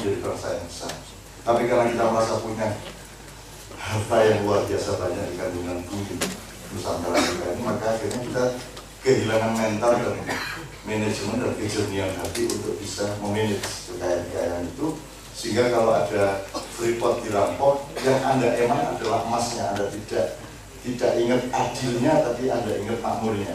menjadi bangsa yang besar. Tapi karena kita merasa punya harta yang luar biasa banyak di kandungan bumi Nusantara kita ini, maka akhirnya kita kehilangan mental dan manajemen dan kejernihan hati untuk bisa memanage kekayaan-kekayaan itu, sehingga kalau ada freeport dirampok, yang Anda emang adalah emasnya, Anda tidak ingat adilnya, tapi Anda ingat makmurnya.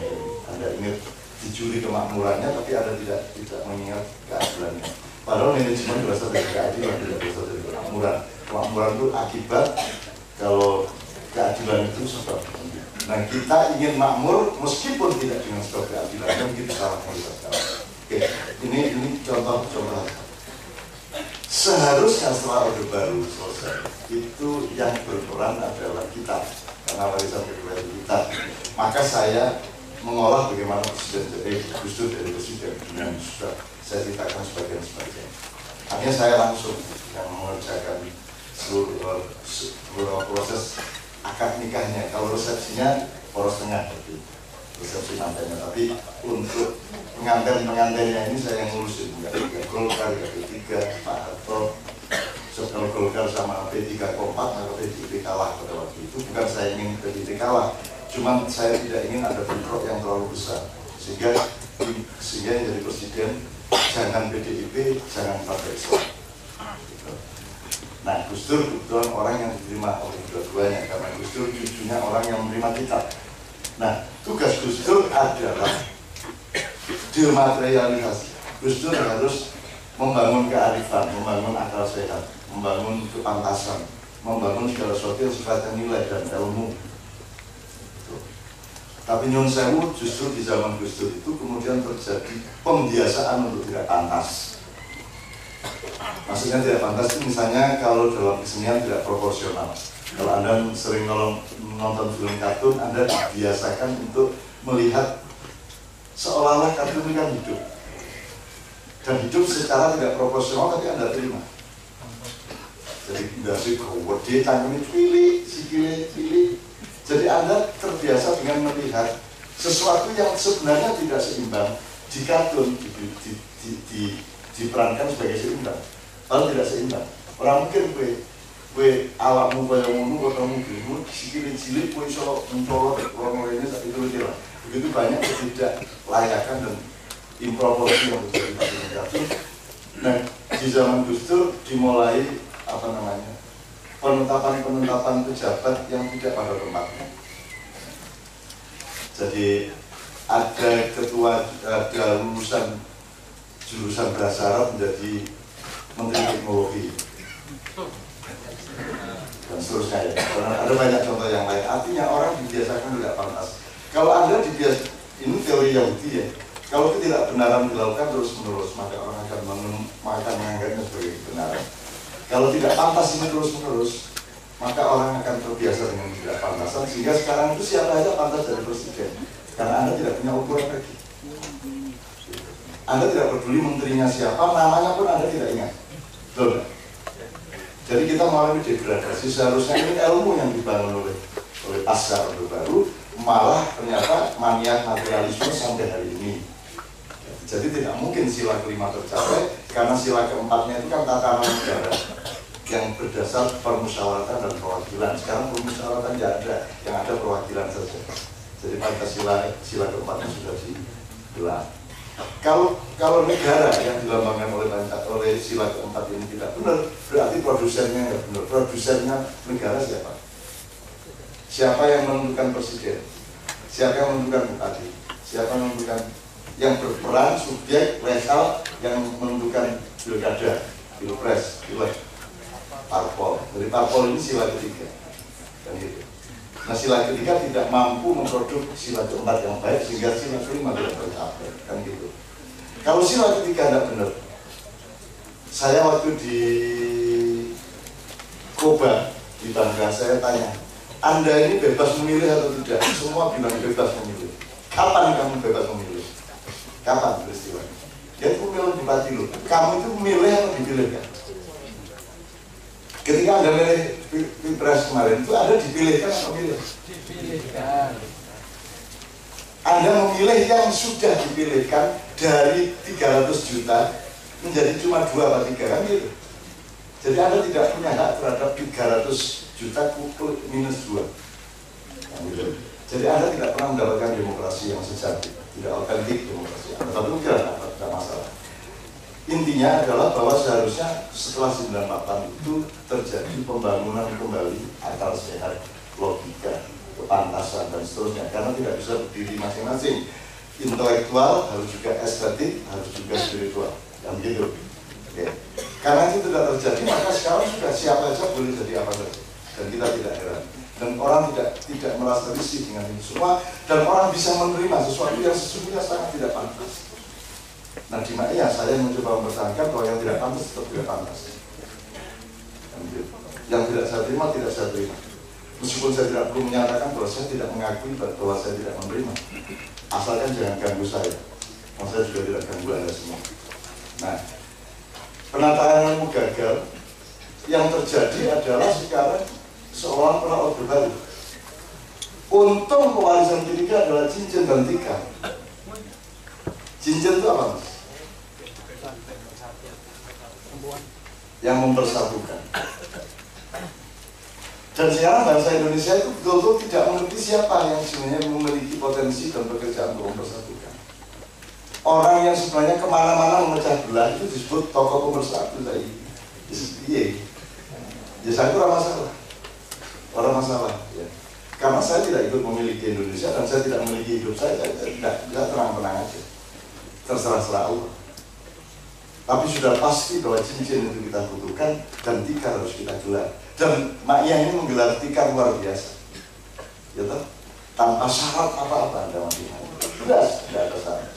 Anda ingat dicuri kemakmurannya, tapi Anda tidak mengingat keadilannya. Padahal manajemen berasal dari keadilan, tidak berasal dari kemakmuran. Kemakmuran itu akibat, kalau keadilan itu sebab. Nah, kita ingin makmur meskipun tidak dengan sebab keadilan, dan begitu salahnya kita sekarang. Oke, ini contoh. Seharusnya setelah Orde Baru selesai, itu yang berperan adalah kita, karena warisan kedua itu kita. Maka saya mengolah bagaimana Presiden Gus Dur dari Presiden yang sudah saya ceritakan sebagian. Akhirnya saya langsung yang mengerjakan seluruh proses akad nikahnya. Kalau resepsinya poros tengah, resepsi mantenya. Tapi untuk pengantin-pengantinnya ini saya yang ngurusin. Enggak Golkar, enggak P3, Pak Harto. Kalau Golkar sama P3 kompak, maka PDIP kalah pada waktu itu. Bukan saya ingin PDIP kalah, cuma saya tidak ingin ada bentrok yang terlalu besar. Sehingga yang jadi presiden jangan PDIP, jangan Partai Islam. Nah, Gus Dur kebetulan orang yang diterima oleh dua-duanya, karena Gus Dur cucunya orang yang menerima kitab. Nah, tugas Gus Dur adalah dematerialisasi. Gus Dur harus membangun kearifan, membangun akal sehat, membangun kepantasan, membangun segala sesuatu yang sifatnya nilai dan ilmu. Tapi nyun sewu justru di zaman Gus Dur itu kemudian terjadi pembiasaan untuk tidak pantas. Maksudnya tidak pantas itu misalnya kalau dalam kesenian tidak proporsional. Kalau Anda sering nonton film kartun, Anda dibiasakan untuk melihat seolah-olah kartun ini kan hidup. Dan hidup secara tidak proporsional, tapi Anda terima. Jadi dari gede tangannya pilih, sikile pilih. Jadi Anda terbiasa dengan melihat sesuatu yang sebenarnya tidak seimbang di kartun diperankan sebagai seimbang. Kalau tidak seimbang, orang mungkin kue awakmu kaya ngono, kamu bingung, sikile cilik kue iso mencolot orang lainnya saat itu lah. Begitu banyak ketidaklayakan dan improporsi yang terjadi di kartun. Nah, di zaman Gus Dur dimulai penetapan pejabat yang tidak pada tempatnya. Jadi ada lulusan jurusan bahasa Arab menjadi Menteri Teknologi dan seterusnya ya. Ada banyak contoh yang lain. Artinya orang dibiasakan tidak pantas. Kalau Anda ini teori Yahudi ya. Kalau ketidakbenaran dilakukan terus-menerus, maka orang akan menganggapnya sebagai kebenaran. Kalau tidak pantas ini terus-menerus, maka orang akan terbiasa dengan tidak pantasan. Sehingga sekarang itu siapa aja pantas dari presiden, karena Anda tidak punya ukuran lagi. Anda tidak peduli menterinya siapa, namanya pun Anda tidak ingat. Betul. Jadi kita mengalami degradasi. Seharusnya ini ilmu yang dibangun oleh pasca Orde Baru, malah ternyata mania materialisme sampai hari ini. Jadi tidak mungkin sila kelima tercapai, karena sila keempatnya itu kan tatanan negara yang berdasar permusyawaratan dan perwakilan. Sekarang permusyawaratan tidak ada, yang ada perwakilan saja. Jadi Pancasila sila keempatnya sudah dihilang. Kalau negara yang dilambangkan oleh sila keempat ini tidak benar, berarti produsennya nggak benar. Produsennya negara siapa? Siapa yang menentukan presiden? Siapa yang menentukan bupati? Siapa yang menentukan yang berperan subjek lokal yang menentukan pilkada, pilpres, pilek, parpol. Dari parpol ini sila ketiga, dan gitu. Nah, sila ketiga tidak mampu memproduk sila keempat yang baik, sehingga sila kelima tidak tercapai, kan gitu. Kalau sila ketiga tidak benar, saya waktu di Koba di Bangka, saya tanya, Anda ini bebas memilih atau tidak? Semua bilang bebas memilih. Kapan kamu bebas memilih? Kapan peristiwanya? Dia itu memilih bupati loh. Kamu itu memilih atau dipilih kan? Ketika Anda milih pilpres kemarin itu Anda dipilihkan atau memilih? Dipilihkan. Anda memilih yang sudah dipilihkan dari 300 juta menjadi cuma 2 atau 3 kan gitu. Jadi Anda tidak punya hak terhadap 300 juta minus 2. Nah, gitu. Jadi Anda tidak pernah mendapatkan demokrasi yang sejati, tidak otentik demokrasi. Tetapi tidak masalah. Intinya adalah bahwa seharusnya setelah 98 itu terjadi pembangunan kembali akal sehat, logika, kepantasan dan seterusnya, karena tidak bisa berdiri masing-masing. Intelektual harus juga estetik, harus juga spiritual, dan gitu. Oke. Karena itu tidak terjadi, maka sekarang sudah siapa saja boleh jadi apa saja, dan kita tidak heran. Dan orang tidak merasa risih dengan itu semua, dan orang bisa menerima sesuatu yang sesungguhnya sangat tidak pantas. Nah, di mana ya saya mencoba mempertahankan bahwa yang tidak pantas tetap tidak pantas. Yang tidak saya terima, tidak saya terima. Meskipun saya tidak perlu menyatakan bahwa saya tidak mengakui bahwa saya tidak menerima. Asalkan jangan ganggu saya. Karena saya juga tidak ganggu Anda semua. Nah, penataan ilmu gagal yang terjadi adalah sekarang seolah pernah Orde Baru. Untung pewarisan ketiga adalah cincin dan tikar. Cincin itu apa, Mas? Yang mempersatukan. Dan sekarang bangsa Indonesia itu betul-betul tidak mengerti siapa yang sebenarnya memiliki potensi dan pekerjaan untuk mempersatukan. Orang yang sebenarnya kemana-mana memecah belah itu disebut tokoh pemersatu tadi. Iya. Ya saya itu orang masalah. Orang masalah. Ya. Karena saya tidak ikut memiliki Indonesia dan saya tidak memiliki hidup saya tidak tenang-tenang aja. Terserah-serah Allah. Tapi sudah pasti bahwa cincin itu kita butuhkan dan tikar harus kita gelar. Dan Mak Yah ini menggelar tikar luar biasa. Ya toh? Tanpa syarat apa-apa Anda mati. Jelas, tidak ada syarat.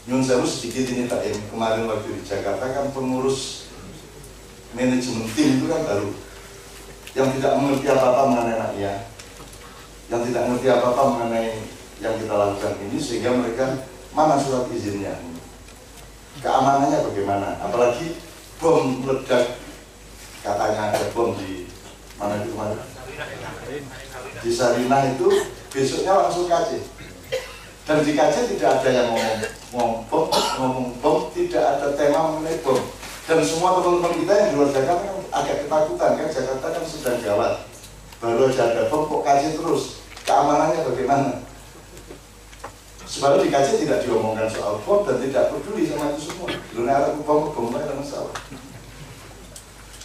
Nyun sewu sedikit ini Pak Im. Kemarin waktu di Jakarta kan pengurus manajemen tim itu kan baru. Yang tidak mengerti apa-apa mengenai Mak Yah. Yang tidak mengerti apa-apa mengenai yang kita lakukan ini, sehingga mereka mana surat izinnya. Keamanannya bagaimana? Apalagi bom meledak, katanya ada bom di mana itu kemarin? Di Sarinah itu besoknya langsung KC. Dan di KC tidak ada yang ngomong bom, tidak ada tema mengenai bom. Dan semua teman-teman kita yang di luar Jakarta kan agak ketakutan kan, Jakarta kan sedang gawat. Baru aja ada bom kok KC terus. Keamanannya bagaimana? Sebab di KC tidak diomongkan soal bom dan tidak peduli sama itu semua. Dunia ada bom ada masalah.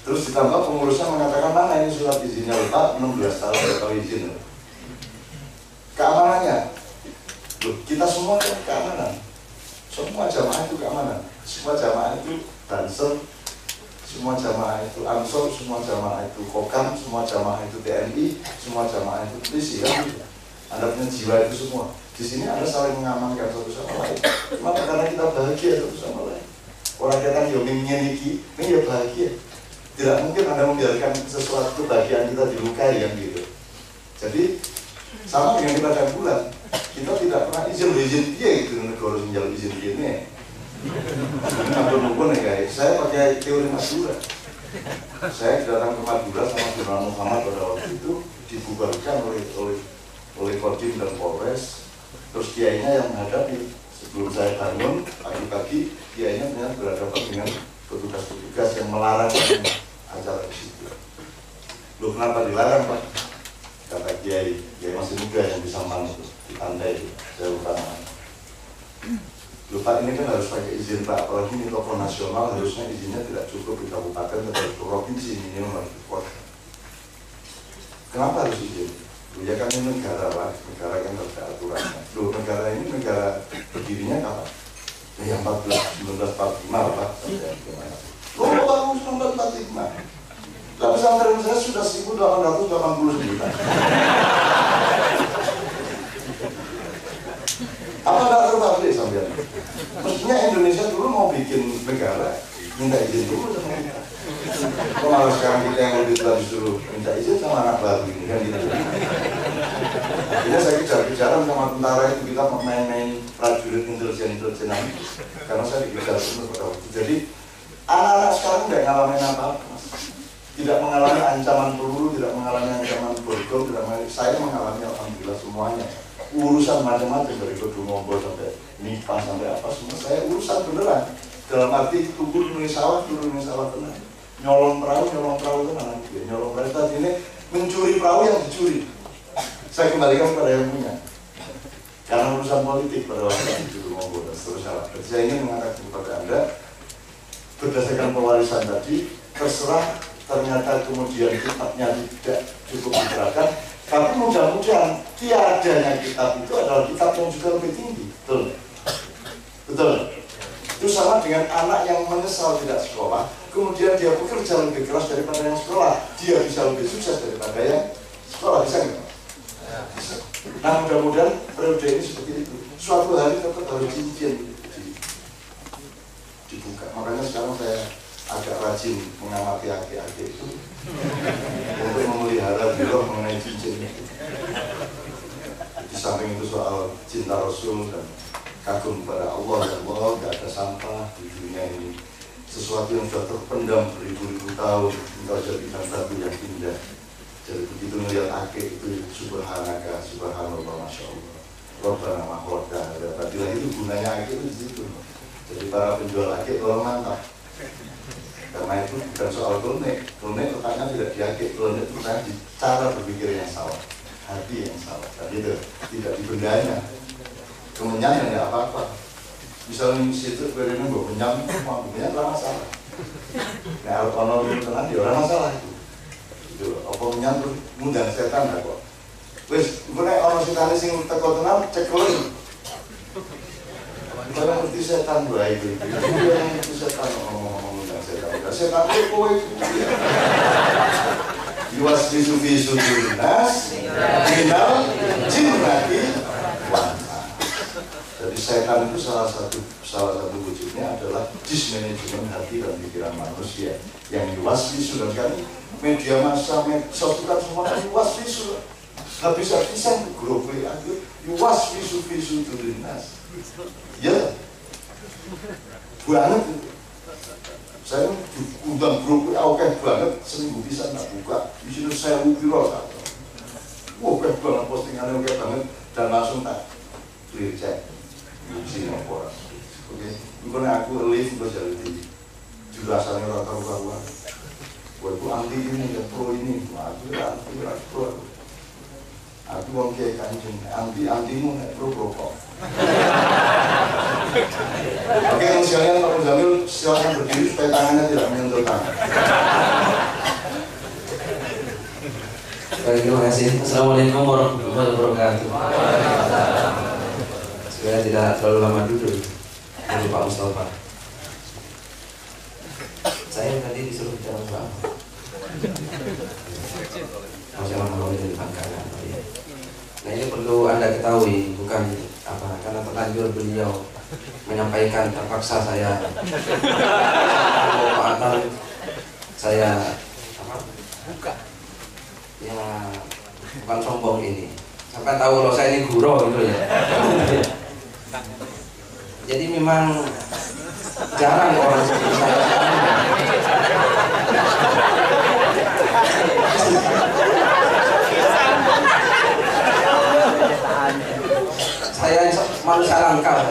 Terus ditambah pengurusnya mengatakan mana ini surat izinnya Pak, 16 tahun atau izin. Keamanannya, loh, kita semua kan keamanan. Semua jamaah itu keamanan. Semua jamaah itu Banser, semua jamaah itu Ansor, semua jamaah itu Kokam, semua jamaah itu TNI, semua jamaah itu polisi kan? Anda punya jiwa itu semua. Di sini Anda saling mengamankan satu sama lain. Kenapa? Karena kita bahagia satu sama lain. Orang kita yang ini ya bahagia. Tidak mungkin Anda membiarkan sesuatu kebahagiaan kita dilukai kan gitu. Jadi sama dengan kita dan bulan, kita tidak pernah izin dia gitu negara menjal izin dia nih. Ini ya guys. Saya pakai teori Madura. Saya datang ke Madura sama Jurnal Muhammad pada waktu itu dibubarkan oleh Kodim dan Polres. Terus kiainya yang menghadapi. Sebelum saya bangun pagi-pagi, kiainya ternyata berhadapan dengan petugas-petugas yang melarang acara di situ. Loh, kenapa dilarang Pak? Kata kiai masih muda yang bisa mantu di pantai itu. Saya lupa namanya. Loh Pak, ini kan harus pakai izin Pak, apalagi ini tokoh nasional, harusnya izinnya tidak cukup di kabupaten atau di provinsi, minimal harus di kota. Kenapa harus izin? Ya kan ini negara lah, negara yang ada aturannya. Loh, negara ini negara berdirinya kapan? Ya 1945 Pak. Loh, baru 1945. Tapi pesantren saya sudah 1889. Apa nggak terbalik sampean? Mestinya Indonesia dulu mau bikin negara, minta izin dulu sama kita. Kok malah sekarang kita yang lebih tua disuruh minta izin sama anak baru ini kan gitu. Akhirnya saya kejar-kejaran sama tentara itu, kita main-main prajurit intelijen karena saya dikejar terus pada waktu. Jadi anak-anak sekarang tidak ngalamin apa-apa, Mas. Tidak mengalami ancaman peluru, tidak mengalami ancaman bom, saya mengalami alhamdulillah semuanya. Urusan macam-macam dari gedung ngobrol sampai nipah sampai apa semua saya urusan beneran. Dalam arti turun di sawah tenang. nyolong perahu itu mana dia? Nyolong perahu tadi ini mencuri perahu yang dicuri. Saya kembalikan kepada yang punya. Karena urusan politik pada waktu itu maupun seterusnya. Saya ingin mengatakan kepada Anda, berdasarkan pewarisan tadi, terserah ternyata kemudian kitabnya tidak cukup digerakkan, tapi mudah-mudahan tiadanya kitab itu adalah kitab yang juga lebih tinggi. Betul? Betul? Itu sama dengan anak yang menyesal tidak sekolah, kemudian dia bekerja lebih keras daripada yang sekolah, dia bisa lebih sukses daripada yang sekolah, bisa nggak? Bisa. Nah, mudah-mudahan periode ini seperti itu. Suatu hari tetap harus cincin dibuka. Makanya sekarang saya agak rajin mengamati adik-adik itu untuk memelihara biro mengenai cincin. Di samping itu soal cinta Rasul dan kagum kepada Allah, ya Allah, gak ada sampah di dunia ini. Sesuatu yang sudah terpendam beribu-ribu tahun, engkau jadikan batu yang indah. Jadi begitu melihat akik itu subhanaka, subhanallah, masya Allah. Rabbana mahwada. Berarti itu gunanya akik itu di situ. Jadi para penjual akik tolong mantap. Karena itu bukan soal klonek letaknya tidak di akik, klonek itu letaknya di cara berpikir yang salah, hati yang salah. Tadi itu tidak di bendanya. Kemenyan ya apa-apa. Misalnya di situ berarti gue menyan tidak masalah. Nah, kalau itu tenang dia orang masalah itu. Itu apa menyan terus ngundang setan lah kok. Wes, gue nek orang setan sing teko tenang cek lagi. Kalau ngerti setan baik itu, yang itu setan ngomong setan. Setan itu kowe itu. Yuwas bisufi sudunas, jinal, jinnati, wanta. Jadi setan itu salah satu wujudnya adalah dismanajemen hati dan pikiran manusia yang yuwas bisu. Dan kan media massa, medsos itu kan semuanya yuwas bisu. Habis-habisan grup WA itu yuwas bisu dunas. Ya, banget. Saya undang grup oke banget, seminggu bisa nggak buka. Di sini saya viral kan. Oke banget postingannya oke banget dan langsung tak clear check. Di nomor. Oke, bukan aku live untuk jadi jelasannya rata-rata. Buatku anti ini ya pro ini, aku anti pro. Aku mau kayak kancing, antimu pro kok. Oke, misalnya Pak Muzamil silakan berdiri supaya tangannya tidak menyentuh tangan. Baik, terima kasih. Assalamualaikum warahmatullahi wabarakatuh. Supaya tidak terlalu lama duduk, dari Pak Mustafa. Saya tadi disuruh bicara soal masalah melalui dari pangkalan. Nah, ini perlu Anda ketahui, bukan apa, karena terlanjur beliau menyampaikan, terpaksa saya kemanfaatan saya apa? Buka. Ya, bukan sombong ini. Sampai tahu kalau saya ini guru gitu ya. Jadi memang jarang orang seperti saya. Saya manusia langka.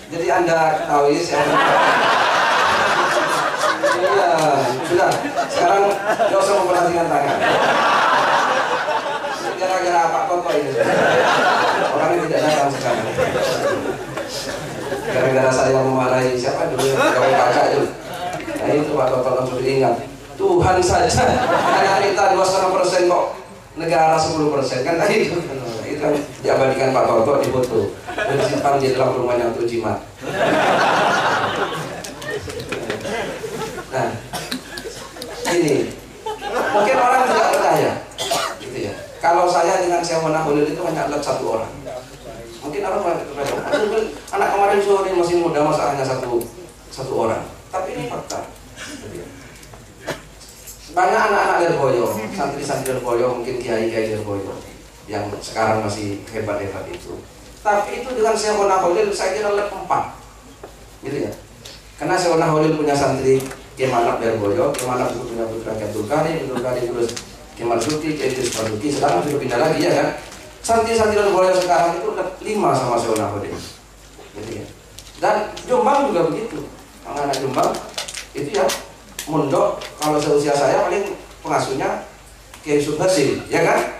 Jadi Anda ketahui saya. Iya, sudah. Sekarang nggak usah memperhatikan tangan. Gara-gara Pak Toto ini. Orangnya tidak datang sekarang. Gara-gara saya memarahi siapa dulu yang pegawai pajak itu. Nah itu Pak Toto langsung diingat. Tuhan saja hanya minta 2,5% kok negara 10% kan tadi itu kan diabadikan Pak Toto di foto dan disimpan di dalam rumahnya untuk jimat. Nah ini mungkin orang tidak percaya gitu ya. Kalau saya dengan Syahwana Holil itu hanya ada satu orang, mungkin orang anak kemarin sore masih muda masa hanya satu orang, tapi ini fakta. Banyak anak-anak Lirboyo, santri-santri Lirboyo, mungkin kiai-kiai Lirboyo yang sekarang masih hebat-hebat itu. Tapi itu dengan Syahwana Holil saya kira level 4 gitu ya. Karena Syahwana Holil punya santri Kiai Manap Lirboyo, Kiai Manap itu punya putra Kiai Abdul Karim terus Kiai Marzuki, Kiai Idris Marzuki, sekarang sudah pindah lagi ya kan. Santri-santri Lirboyo sekarang itu 5 sama Syekh Nahodin. Gitu ya. Dan Jombang juga begitu. Anak-anak Jombang itu ya mondok, kalau seusia saya paling pengasuhnya Kiai Yusuf Hasim, ya kan?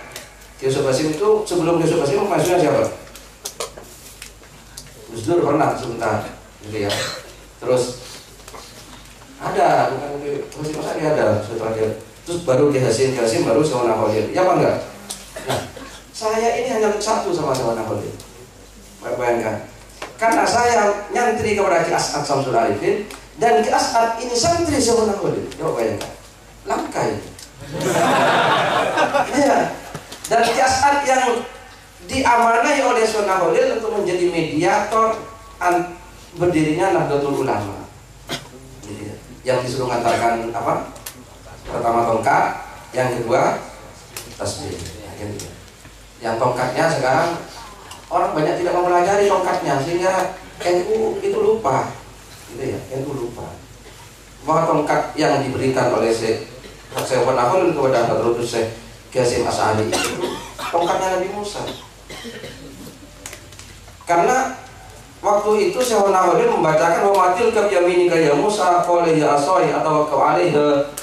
Kiai Yusuf Hasim itu sebelum Kiai Yusuf Hasim pengasuhnya siapa? Gus Dur pernah sebentar, gitu ya. Terus ada, bukan Kiai Hasim Asari ada setelah dia. Terus baru Kiai Hasim baru Syekh Nahodin. Ya apa enggak? Nah, saya ini hanya satu sama Syekh Nahodin. Bayangkan. Karena saya nyantri kepada Ki As'ad Syamsul Arifin, dan Ki As'ad ini santri Syekh Nahodin. Coba bayangkan, langka ini. Ya. Dan Ki As'ad yang diamanai oleh Syekh Nahodin untuk menjadi mediator berdirinya Nahdlatul Ulama. Yang disuruh mengantarkan apa? Pertama tongkat, yang kedua tasbih. Yang tongkatnya sekarang orang banyak tidak mempelajari tongkatnya, sehingga NU itu lupa, gitu ya, NU lupa bahwa tongkat yang diberikan oleh Syekh Nahodin kepada Hadratus Syekh Hasyim Asy'ari itu tongkatnya Nabi Musa. Karena waktu itu Syekh Nahodin membacakan wa matil ka yaminika ya Musa qala ya asai atau wa alaiha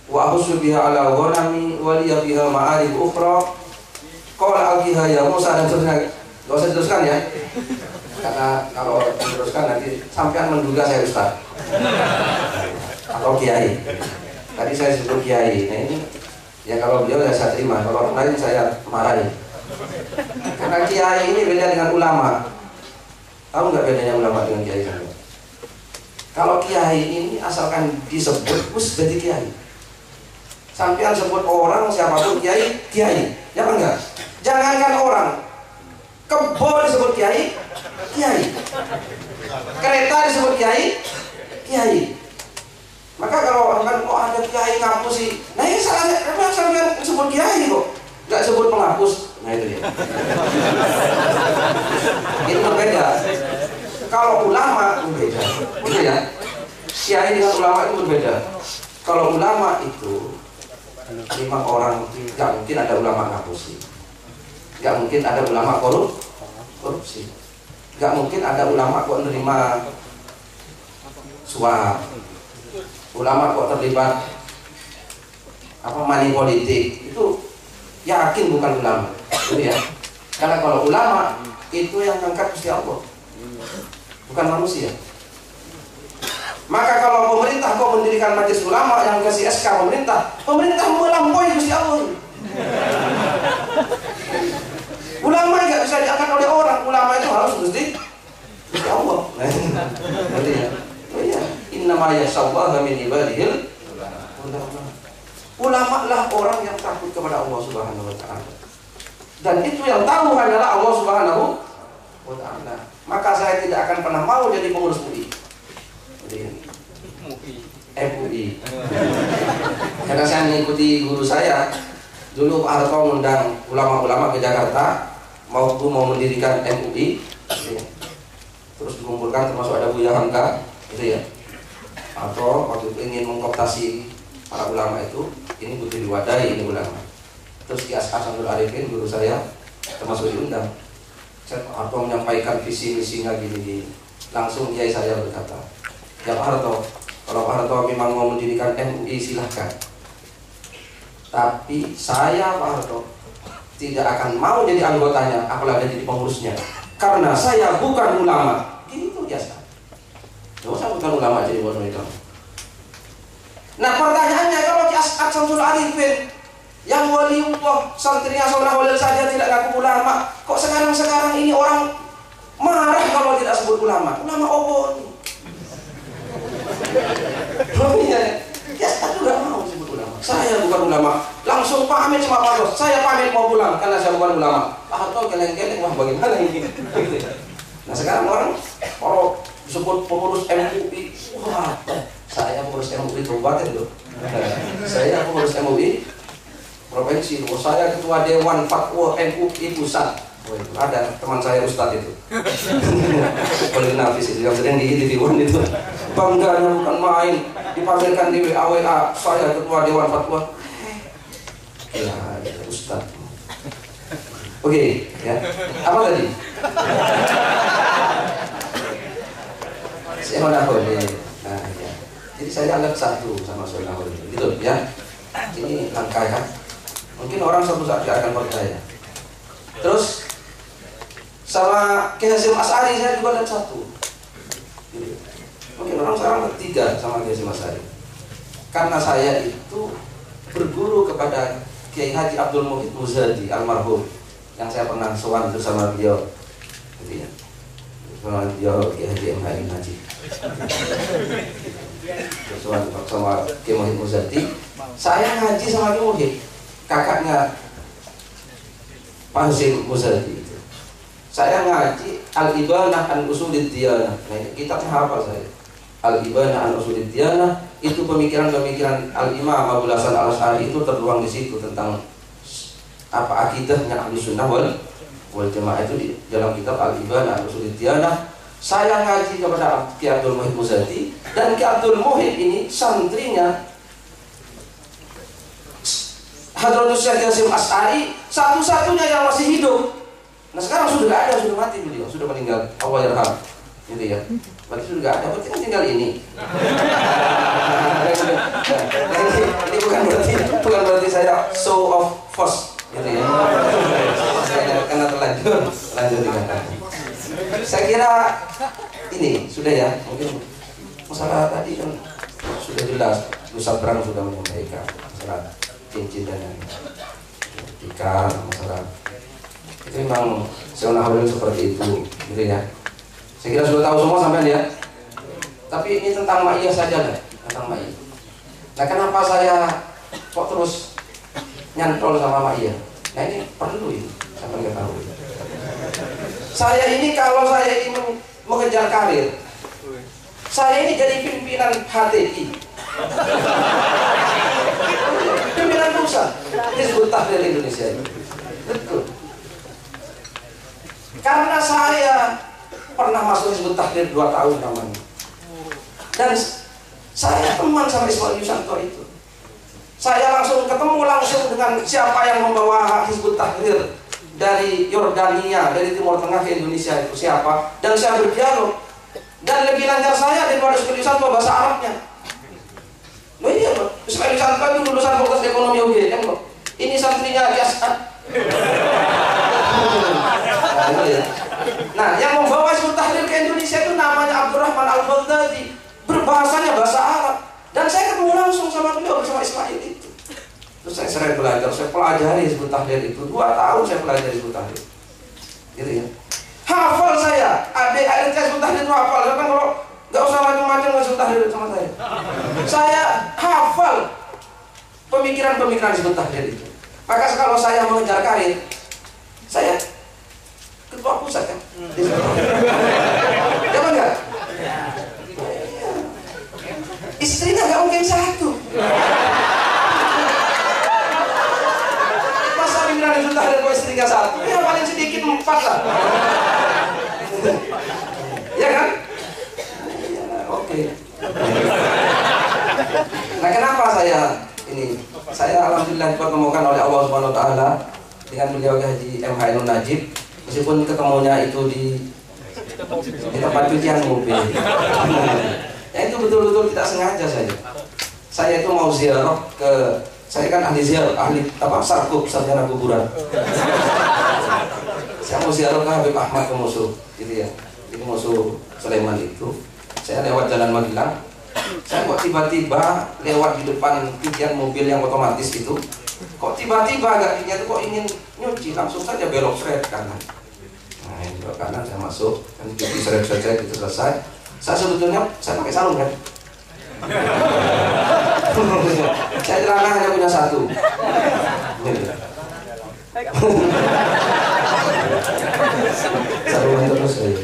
wa ahussu biha ala ghanami wa liya biha ma'arib ukhra qala alqiha ya Musa, dan seterusnya. Gak usah diteruskan ya, karena kalau diteruskan nanti sampean menduga saya ustaz atau kiai. Tadi saya sebut kiai. Nah ini ya kalau beliau saya terima, kalau orang lain saya marahin. Karena kiai ini beda dengan ulama. Tahu nggak bedanya ulama dengan kiai? Kalau kiai ini asalkan disebut, jadi kiai. Sampean sebut orang siapapun kiai, kiai. Ya enggak? Jangankan orang, kebun disebut kiai, kiai. Kereta disebut kiai, kiai. Maka kalau kan kok ada kiai ngapus sih, nah ini salahnya, memang sampai disebut kiai kok, nggak sebut penghapus. Nah itu dia. Itu berbeda. Kalau ulama berbeda, gitu ya. Kiai dengan ulama itu berbeda. Kalau ulama itu 5 orang, nggak mungkin ada ulama ngapusi. Gak mungkin ada ulama korupsi. Gak mungkin ada ulama kok menerima suap. Ulama kok terlibat money politik. Itu yakin bukan ulama. Gitu ya. Karena kalau ulama itu yang ngangkat Gusti Allah, bukan manusia. Maka kalau pemerintah kok mendirikan majelis ulama yang kasih SK pemerintah melampaui Gusti Allah. Ulama nggak bisa diangkat oleh orang, ulama itu harus Gusti Allah. Ngerti ya? Oh iya, innama yasyallahu min ibadihil ulama. Ulama lah orang yang takut kepada Allah Subhanahu wa taala. Dan itu yang tahu hanyalah Allah Subhanahu wa taala. Maka saya tidak akan pernah mau jadi pengurus MUI. MUI. Karena saya mengikuti guru saya. Dulu Pak Harto mengundang ulama-ulama ke Jakarta, mau mendirikan MUI, gitu ya. Terus dikumpulkan termasuk ada Buya Hamka, gitu ya. Atau waktu itu ingin mengkooptasi para ulama itu, ini butuh diwadahi ini ulama. Terus Ki As'ad Syamsul Arifin guru saya termasuk diundang. Saya Pak Harto menyampaikan visi misinya gini. Langsung kiai saya berkata, ya Pak Harto, kalau Pak Harto memang mau mendirikan MUI silahkan. Tapi saya Pak Harto tidak akan mau jadi anggotanya, apalagi jadi pengurusnya, karena saya bukan ulama. Gitu biasa. Kalau saya bukan ulama jadi pengurus itu. Nah pertanyaannya, kalau Ki As'ad Syamsul Arifin yang waliullah, santrinya Syekh Nahodin saja tidak ngaku ulama, kok sekarang ini orang marah kalau tidak sebut ulama? Ulama opo nih? Ki As'ad juga mau sebut ulama. Saya bukan ulama, langsung pamit sama Pak Bos. Saya pamit mau pulang karena saya bukan ulama. Pak Harto geleng-geleng, wah bagaimana ini? Nah sekarang orang kalau disebut pengurus MUI, wah saya pengurus MUI kabupaten loh. Saya pengurus MUI provinsi, saya ketua Dewan Fatwa MUI pusat. Oh, itu ada teman saya Ustadz itu. Boleh nafis itu yang sering di TV1 itu. Bangganya bukan main, dipamerkan di WA, saya ketua Dewan Fatwa. Ya, Ustadz. Oke, ya. Apa tadi? Saya Naholil. Nah, ya. Jadi saya anggap satu sama Syekh Naholil. Gitu ya. Ini langkah kan. Mungkin orang suatu saat akan percaya. Terus sama Kiai Hasyim Asy'ari saya juga lihat satu. Gitu. Mungkin orang sekarang ketiga sama Kiai Hasyim Asy'ari. Karena saya itu berguru kepada Kiai Haji Abdul Muhid Muzadi almarhum, yang saya pernah sowan bersama beliau, gitu ya. Bersama beliau Kiai Haji MH Najib. Sowan sama Kiai Muhid Muzadi. Saya ngaji sama Kiai Muhid, kakaknya Pak Hasyim Muzadi itu. Saya ngaji Al-Ibanah an Usulid Diyanah. Nah, ini kitabnya hafal saya. Al-Ibanah an Usulid Diyanah, itu pemikiran-pemikiran Al-Imam Abu Hasan Al-Asy'ari itu tertuang di situ tentang apa akidahnya Ahlussunnah wal Jamaah itu di dalam kitab Al-Ibanah an Usulid Diyanah. Saya ngaji kepada Kiai Abdul Muhid Muzadi, dan Kiai Abdul Muhid ini santrinya Hadratus Syekh Hasyim Asy'ari, satu-satunya yang masih hidup. Nah sekarang sudah tidak ada, sudah mati beliau, sudah meninggal. Allah yarham, gitu ya. Berarti sudah tidak ada, berarti kan tinggal ini. Ini bukan berarti saya show of force, gitu ya. Karena terlanjur dikatakan. Saya kira ini sudah ya, mungkin masalah tadi kan sudah jelas. Nusa Berang sudah menyampaikan masalah cincin dan tikar, masalah itu memang Syekh Naholil seperti itu, gitu ya. Saya kira sudah tahu semua sampai ya. Tapi ini tentang ma'iyah saja lah, tentang ma'iyah. Nah kenapa saya kok terus nyantol sama ma'iyah? Nah ini perlu ini, sampai ketahui. Saya ini kalau saya ingin mengejar karir, saya ini jadi pimpinan HTI, pimpinan pusat Hizbut Tahrir Indonesia ini. Betul. Karena saya pernah masuk Hizbut Tahrir 2 tahun namanya. Dan saya teman sama Ismail Yusanto itu. Saya langsung ketemu langsung dengan siapa yang membawa Hizbut Tahrir dari Yordania, dari Timur Tengah ke Indonesia itu siapa. Dan saya berdialog. Dan lebih lancar saya daripada Ismail Yusanto bahasa Arabnya. Loh iya loh, Ismail Yusanto itu lulusan Fakultas Ekonomi UGM loh. Ini santrinya Yas'ad. Nah, yang membawa Hizbut Tahrir ke Indonesia itu namanya Abdurrahman Al-Baghdadi, berbahasanya bahasa Arab. Dan saya ketemu langsung sama beliau, bersama Ismail itu. Terus saya sering belajar, saya pelajari Hizbut Tahrir itu 2 tahun saya pelajari Hizbut Tahrir. Gitu ya. Hafal saya, adik-adik Hizbut Tahrir itu hafal. Kan kalau nggak usah macam-macam Hizbut Tahrir sama saya. Saya hafal pemikiran-pemikiran Hizbut Tahrir itu. Maka kalau saya mengejar karir, saya ketua pusat kan? Jangan enggak? Istrinya nggak mungkin 1. Masa pimpinan Hizbut Tahrir kok istrinya 1? Ya paling sedikit 4 lah. Ya kan? Oke. Nah kenapa saya ini? Saya alhamdulillah dipertemukan oleh Allah Subhanahu Wa Taala dengan beliau Haji MH Najib. Meskipun ketemunya itu di tempat cucian mobil. Ya itu betul-betul tidak sengaja saya. Saya itu mau ziarah ke, saya kan ahli ziarah, ahli apa sarkup, sarjana kuburan. Saya mau ziarah ke Habib Ahmad ke Musuh, gitu ya. Di Musuh Sleman itu. Saya lewat Jalan Magelang. Saya kok tiba-tiba lewat di depan cucian mobil yang otomatis itu. Kok tiba-tiba gakinya itu kok ingin nyuci, langsung saja belok seret kanan. Nah, belok kanan saya masuk, kan cuci seret-seret itu selesai. Saya sebetulnya saya pakai sarung kan. Saya celana hanya punya 1. Sarungnya terus saya.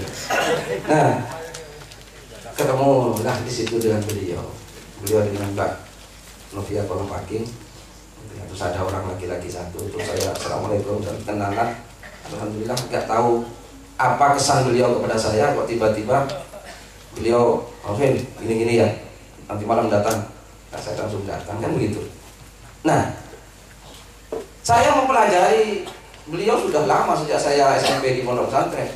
Nah, ketemu lah di situ dengan beliau dengan Mbak Novia Kolopaking. Terus ada orang laki-laki 1. Terus saya assalamualaikum dan kenalan. Alhamdulillah nggak tahu apa kesan beliau kepada saya. Kok tiba-tiba beliau, Alvin, gini-gini ya, nanti malam datang. Nah, saya langsung datang kan begitu. Nah, saya mempelajari beliau sudah lama sejak saya SMP di pondok pesantren.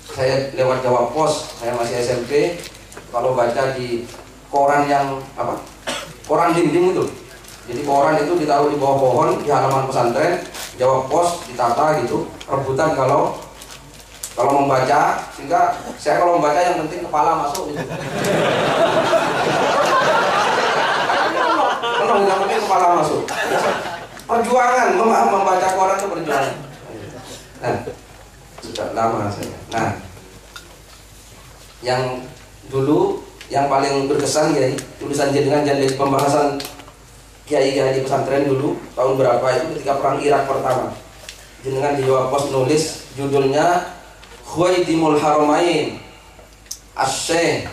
Saya lewat Jawa Pos, saya masih SMP. Kalau baca di koran yang apa? Koran dinding itu. Jadi koran itu ditaruh di bawah pohon di halaman pesantren, Jawa Pos ditata gitu, rebutan kalau membaca, sehingga saya kalau membaca yang penting kepala masuk gitu. Yang penting kepala masuk. Perjuangan membaca koran itu perjuangan. Nah, sudah lama saya. Nah, yang dulu yang paling berkesan ya tulisan jenengan jadi pembahasan kiai-kiai di pesantren dulu tahun berapa itu ketika perang Irak pertama. Jenengan di Jawa Pos nulis judulnya Khuwaidimul Haramain Asy-Syaikh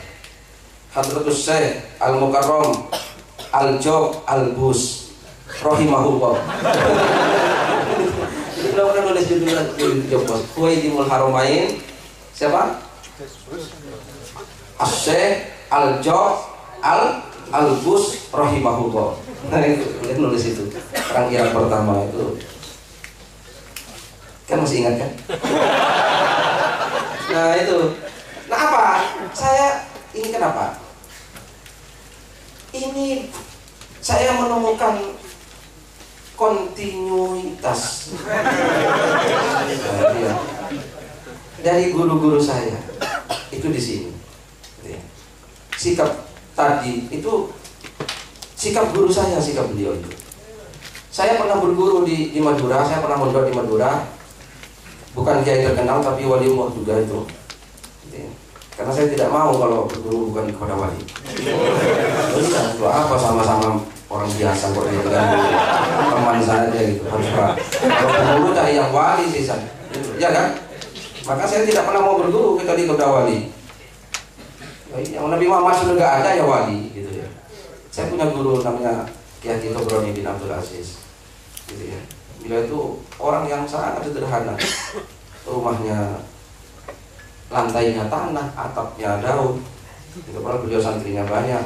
Hadratus Syekh Al-Mukarram Al-Job Al-Bus rahimahullah. Jadi pernah nulis judulnya di Jawa Pos Khuwaidimul Haramain siapa? Asy-Syaikh Al-Job Al-Bus rahimahullah. Nah itu nulis itu perang Irak pertama itu kan masih ingat kan? Nah itu, nah apa? Saya ini kenapa? Ini saya menemukan kontinuitas dari guru-guru saya itu di sini. Sikap tadi itu sikap guru saya, sikap beliau itu. Saya pernah berguru di Madura, saya pernah mondok di Madura. Bukan kiai terkenal tapi waliullah juga itu. Karena saya tidak mau kalau berguru bukan kepada wali. Untuk apa sama-sama orang biasa kok dengan teman saja gitu. Harus kalau berguru cari yang wali sih saya. Ya kan? Maka saya tidak pernah mau berguru kecuali kepada wali. Yang Nabi Muhammad sudah gak ada ya wali gitu ya. Saya punya guru namanya Kiai Tobroni bin Abdul Aziz gitu ya. Beliau itu orang yang sangat sederhana. Rumahnya lantainya tanah, atapnya daun. Tidak pernah beliau santrinya banyak.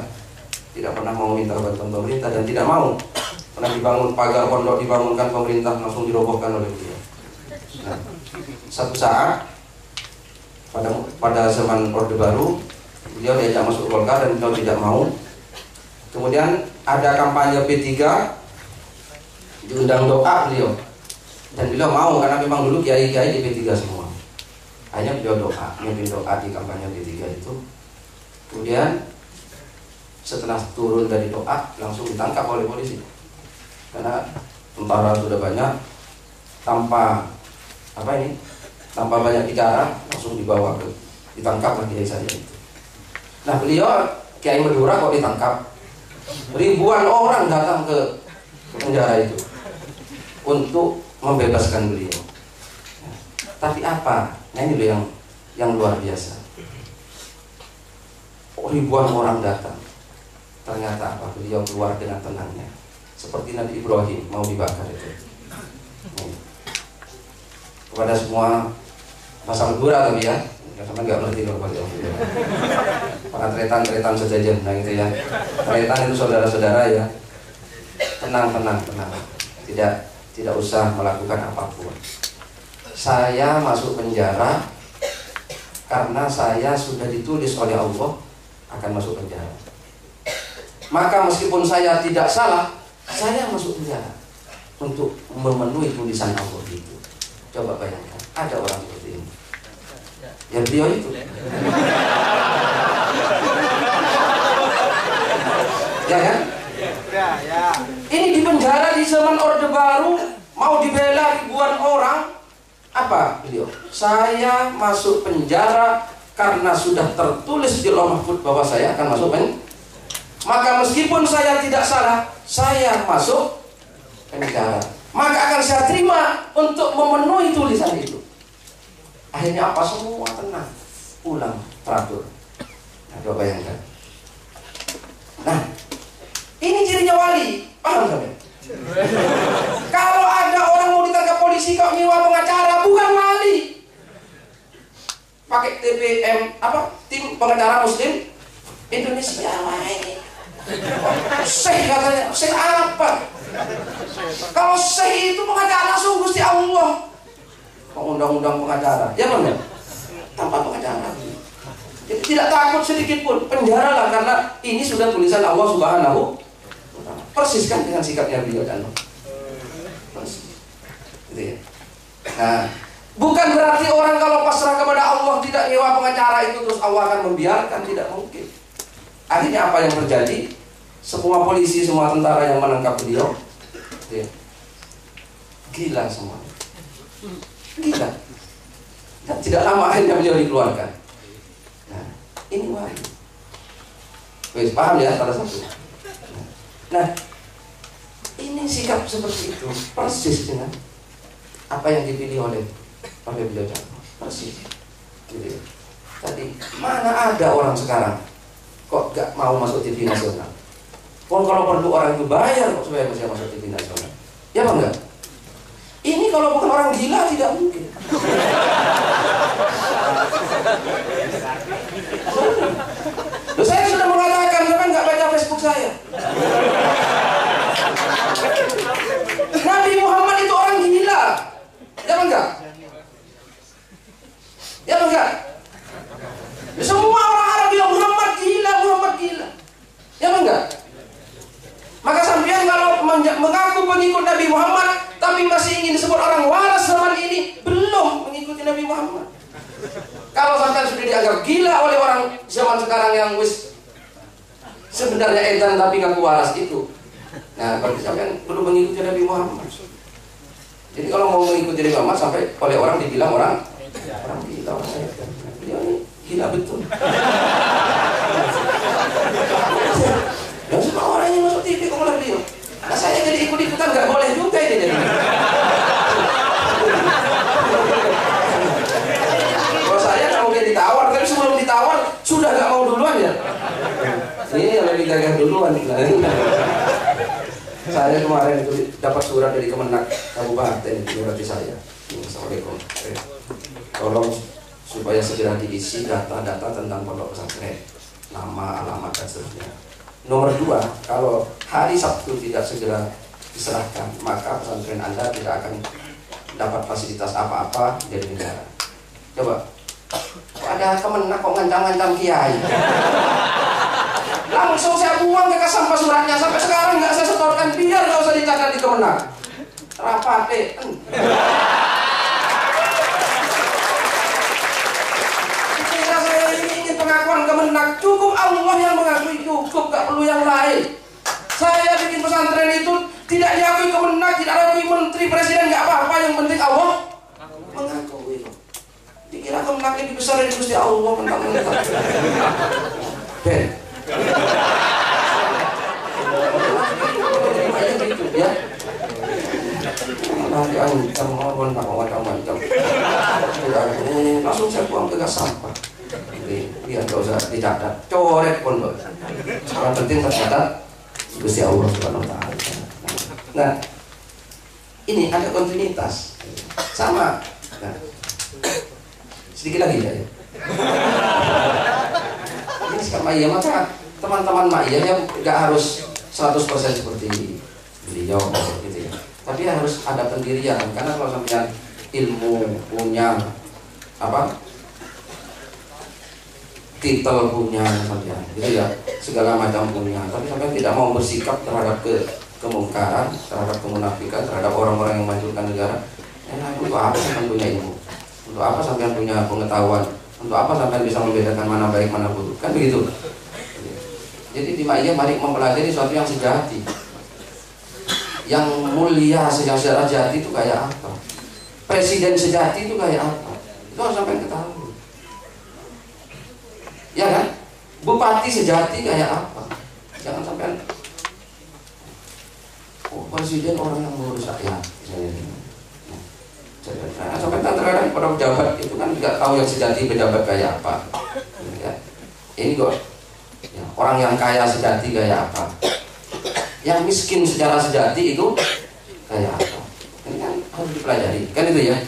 Tidak pernah mau minta bantuan pemerintah dan tidak mau. Pernah dibangun pagar pondok dibangunkan pemerintah langsung dirobohkan oleh beliau. Nah, satu saat pada zaman Orde Baru beliau diajak masuk Golkar dan beliau tidak mau. Kemudian ada kampanye P3, diundang doa beliau dan beliau mau karena memang dulu kiai-kiai di P3 semua. Akhirnya beliau mimpin doa di kampanye P3 itu. Kemudian setelah turun dari doa langsung ditangkap oleh polisi karena tentara sudah banyak, tanpa banyak bicara langsung dibawa ditangkap lagi saya itu. Nah beliau Kiai Madura kok ditangkap, ribuan orang datang ke penjara itu untuk membebaskan beliau. Tapi apa? Nah ini loh yang luar biasa. Ribuan orang datang, ternyata apa? Beliau keluar dengan tenangnya, seperti Nabi Ibrahim mau dibakar itu. Kepada semua bahasa Madura tapi ya. Sama nggak ngerti kalau pakai para tretan sejajan, nah gitu ya. Tretan itu saudara-saudara ya. Tenang. Tidak usah melakukan apapun. Saya masuk penjara karena saya sudah ditulis oleh Allah akan masuk penjara. Maka meskipun saya tidak salah, saya masuk penjara untuk memenuhi tulisan Allah itu. Coba bayangkan, ada orang seperti ini. Ya beliau itu. Ya kan? Ya. Ini di penjara di zaman Orde Baru mau dibela ribuan orang. Apa beliau? Saya masuk penjara karena sudah tertulis di Lauh Mahfuz bahwa saya akan masuk penjara. Maka meskipun saya tidak salah, saya masuk penjara. Maka akan saya terima untuk memenuhi tulisan itu. Akhirnya apa? Semua tenang, pulang teratur. Nah, coba bayangkan. Nah, ini cirinya wali, paham sampai? Kalau ada orang mau ditangkap polisi kok nyewa pengacara, bukan wali. Pakai TPM tim pengacara Muslim Indonesia ini. Syekh katanya, Syekh apa? Kalau Syekh itu pengacara langsung Gusti Allah. undang-undang pengacara, ya bang ya? Tanpa pengacara. Jadi tidak takut sedikit pun, penjara lah, karena ini sudah tulisan Allah Subhanahu. Persis kan dengan sikapnya beliau kan? Persis. Gitu ya. Nah, bukan berarti orang kalau pasrah kepada Allah tidak nyewa pengacara itu terus Allah akan membiarkan, tidak mungkin. Akhirnya apa yang terjadi? Semua polisi, semua tentara yang menangkap beliau, ya, gila semua. Gila. Dan tidak lama akhirnya beliau dikeluarkan. Nah, ini wahyu. Wes, paham ya salah satu. Nah, ini sikap seperti itu persis dengan apa yang dipilih oleh beliau jatuh. Persis. Gitu ya. Tadi mana ada orang sekarang kok gak mau masuk TV nasional? Kalau perlu orang itu bayar kok supaya bisa masuk TV nasional. Ya apa enggak? Ini kalau bukan orang gila tidak mungkin. Loh, saya sudah mengatakan, sampai nggak baca Facebook saya. Nabi Muhammad itu orang gila. Ya apa enggak? Ya apa enggak? Semua orang Arab bilang Muhammad gila, Muhammad gila. Ya apa enggak? Maka sampean kalau mengaku pengikut Nabi Muhammad tapi masih ingin disebut orang waras zaman ini, belum mengikuti Nabi Muhammad. Kalau sampean sudah dianggap gila oleh orang zaman sekarang yang wis sebenarnya edan tapi ngaku waras itu, nah berarti sampean belum mengikuti Nabi Muhammad. Jadi kalau mau mengikuti Nabi Muhammad sampai oleh orang dibilang orang gila, orang edan. Dia ini gila betul. Dan semua orang yang masuk TV kok malah beliau. Nah saya jadi ikut-ikutan gak boleh juga ini jadi. Kalau saya gak mungkin ditawar, tapi sebelum ditawar sudah gak mau duluan ya. Ini yang lebih gagah duluan. Saya kemarin itu dapat surat dari Kemenak Kabupaten itu berarti saya. Assalamualaikum. Tolong supaya segera diisi data-data tentang pondok pesantren, nama, alamat dan seterusnya. Nomor 2, kalau hari Sabtu tidak segera diserahkan, maka pesantren Anda tidak akan dapat fasilitas apa-apa dari negara. Coba, ada Kemenak kok ngancam-ngancam kiai. Langsung saya buang ke sampah suratnya, sampai sekarang nggak saya setorkan, biar nggak usah dicatat di Kemenak. Rapate. Pengakuan Kemenak cukup, Allah yang mengakui cukup, gak perlu yang lain. Saya bikin pesantren itu tidak diakui Kemenak, tidak diakui menteri, presiden, gak apa-apa, yang penting Allah mengakui. Dikira Kemenak ini besar dari Gusti Allah, mentang-mentang. Ben. Ya. Nanti ancam, macam-macam. Langsung saya buang ke gas sampah. Biar gak usah dicatat, coret pun loh. Yang penting tercatat Gusti Allah Subhanahu wa Ta'ala. Nah, ini ada kontinuitas sama. Nah, sedikit lagi ya. Ini sikap Ma'iyah, maka teman-teman Ma'iyah yang gak harus 100% seperti beliau gitu ya. Tapi harus ada pendirian, karena kalau sampean ilmu punya apa? Titel punya saja, gitu ya, segala macam punya, tapi sampai tidak mau bersikap terhadap kemungkaran, terhadap kemunafikan, terhadap orang-orang yang menghancurkan negara. Untuk apa sampai punya ilmu? Untuk apa sampai punya pengetahuan? Untuk apa sampai bisa membedakan mana baik mana buruk? Kan begitu. Jadi di Ma'iyah mari mempelajari sesuatu yang sejati, yang mulia, yang sejati itu kayak apa? Presiden sejati itu kayak apa? Itu harus sampai ketahui. Ya kan? Bupati sejati kayak apa? Jangan sampai presiden orang yang mengurus rakyat. Nah, sampai terkadang para pejabat itu kan tidak tahu yang sejati pejabat kayak apa. Ya. Ini kok ya, orang yang kaya sejati kayak apa? Yang miskin secara sejati itu kayak apa? Ini kan harus dipelajari. Kan itu ya.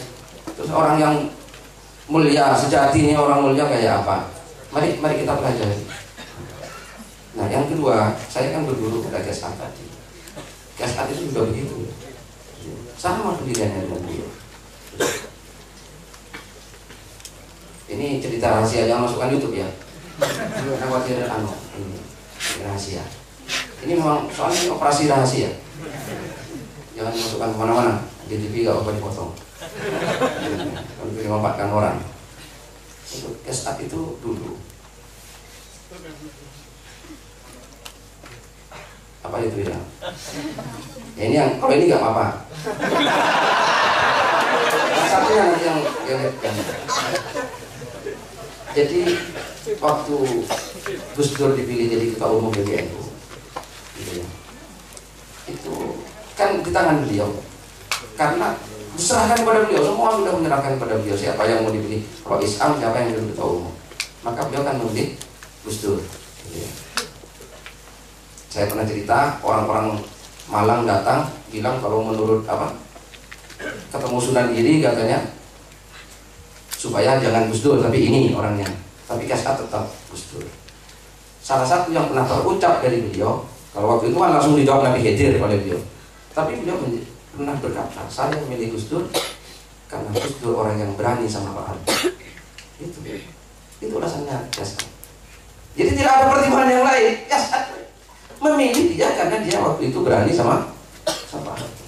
Terus orang yang mulia sejati ini orang mulia kayak apa? Mari kita pelajari. Nah, yang kedua, saya kan berguru pada Kias tadi. Kias itu juga begitu. Sama pendiriannya dengan beliau. Ini cerita rahasia, jangan masukkan YouTube ya. Karena khawatir ini rahasia. Ini memang soalnya ini operasi rahasia. Jangan masukkan kemana-mana. Di TV gak apa dipotong. Kalau dimanfaatkan orang. Untuk cash up itu dulu. Apa itu ya? Ya ini yang kalau ini nggak apa-apa. Satunya nanti yang. Jadi waktu Gus Dur dipilih jadi ketua umum PBNU, gitu ya, itu kan di tangan beliau. Karena diserahkan kepada beliau, semua sudah menyerahkan kepada beliau siapa yang mau dipilih Rois Am, siapa yang jadi ketua umum. Maka beliau kan memilih Gus Dur. Gitu ya. Saya pernah cerita orang-orang Malang datang bilang kalau menurut ketemu Sunan Giri katanya supaya jangan Gus Dur tapi ini orangnya, tapi KSA tetap Gus Dur. Salah satu yang pernah terucap dari beliau, kalau waktu itu kan langsung dijawab Nabi Khidir oleh beliau, tapi beliau pernah berkata, saya memilih Gus Dur karena Gus Dur orang yang berani sama Pak Harto. Itu alasannya KSA. Jadi tidak ada pertimbangan yang lain. KSA memilih dia karena dia waktu itu berani sama Pak Harto.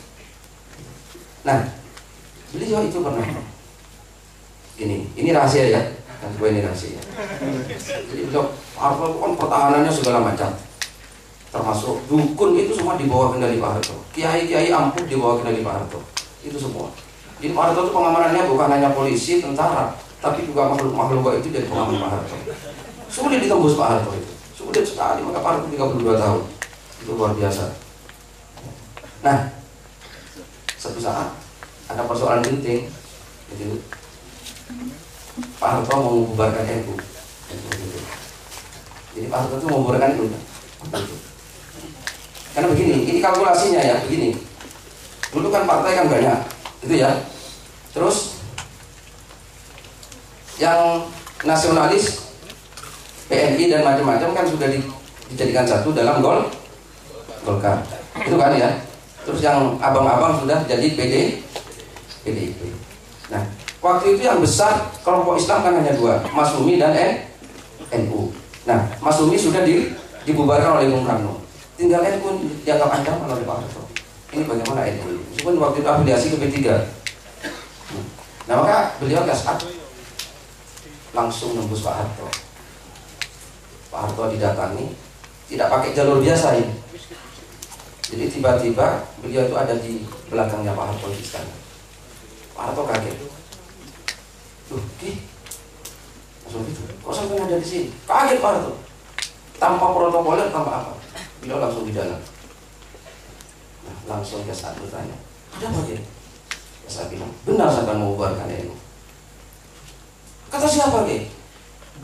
Nah, beliau itu pernah ini rahasia ya, kan ini rahasia. Jadi beliau Harto kan pertahanannya segala macam, termasuk dukun itu semua di bawah kendali Pak Harto, kiai-kiai ampuh di bawah kendali Pak Harto, itu semua. Jadi Pak Harto itu pengamanannya bukan hanya polisi, tentara, tapi juga makhluk-makhluk itu jadi pengaman Pak Harto. Sulit ditembus Pak Harto itu, sulit sekali. Maka Pak Harto 32 tahun itu luar biasa. Nah, suatu saat ada persoalan penting, gitu. Pak Harto mau membubarkan NU. Jadi Pak Harto itu mau membubarkan NU. Karena begini, ini kalkulasinya ya, begini. Dulu kan partai kan banyak, itu ya. Terus yang nasionalis, PNI dan macam-macam kan sudah dijadikan satu dalam Golkar. Itu kan ya. Terus yang abang-abang sudah jadi PDIP. Nah, waktu itu yang besar kelompok Islam kan hanya dua, Masyumi dan NU. Nah, Masyumi sudah dibubarkan oleh Bung Karno. Tinggal NU dianggap ancaman oleh Pak Harto. Ini bagaimana NU? Meskipun waktu itu afiliasi ke P3. Nah, maka beliau kasat langsung nembus Pak Harto. Pak Harto didatangi, tidak pakai jalur biasa ini. Jadi tiba-tiba beliau itu ada di belakangnya Pak Harto di istana. Pak Harto kaget. Langsung gitu. Kok sampai ada di sini? Kaget Pak Harto. Tanpa protokoler, tanpa apa. Beliau langsung di dalam. Nah, langsung ke saat bertanya, ada apa dia? Saya bilang, benar sampai membubarkan NU. Kata siapa dia?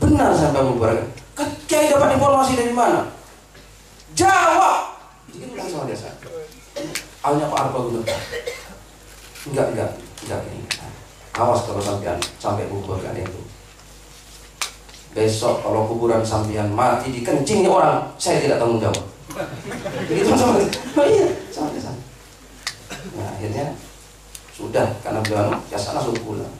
Benar sampai membubarkan. Kiai dapat informasi dari mana? Jawab. Jadi langsung ada saya. Awalnya Pak Harto bilang, enggak ini. Awas kalau sampai kuburan itu. Besok kalau kuburan sampean mati dikencing orang, saya tidak tanggung jawab. Begitu sama. Oh iya, sama. Nah, akhirnya sudah karena beliau ya sana langsung pulang.